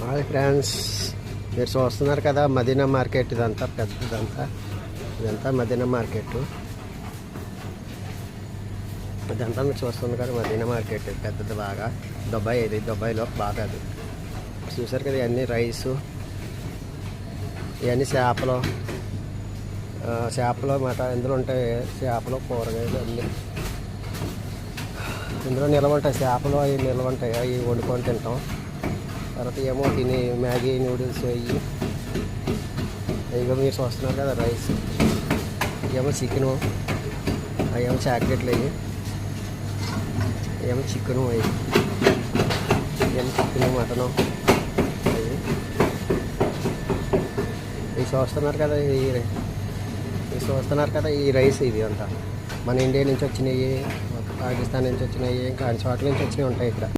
Hi friends, మీరు చూస్తున్నారు కదా మదీనా మార్కెట్. ఇదంతా ఇదంతా మదీనా మార్కెట్. ఇదంతా మీరు చూస్తున్నారు కదా మదీనా మార్కెట్. పెద్దది బాగా. దుబాయ్, ఇది దుబాయ్లో బాగా అది చూసారు కదా. ఇవన్నీ రైసు, ఇవన్నీ చేపలు మాట ఇందులో ఉంటాయి. చేపలు, కూరగాయలు అన్నీ ఇందులో నిల్వ ఉంటాయి. చేపలు అవి నిల్వ ఉంటాయి, అవి వండుకొని తింటాం. తర్వాత ఏమో తిని మ్యాగీ నూడిల్స్ అవి మీరు చూస్తున్నారు కదా రైస్. ఏమో చికెను, అవి ఏమో చాక్లెట్లు, అవి ఏమో చికెను, అవి ఏమో చికెను, మటను అవి చూస్తున్నారు కదా. చూస్తున్నారు కదా ఈ రైస్. ఇది అంతా మన ఇండియా నుంచి వచ్చినాయి, పాకిస్తాన్ నుంచి వచ్చినాయి, ఇంకా అన్ని చోట్ల నుంచి వచ్చినాయి ఉంటాయి ఇక్కడ.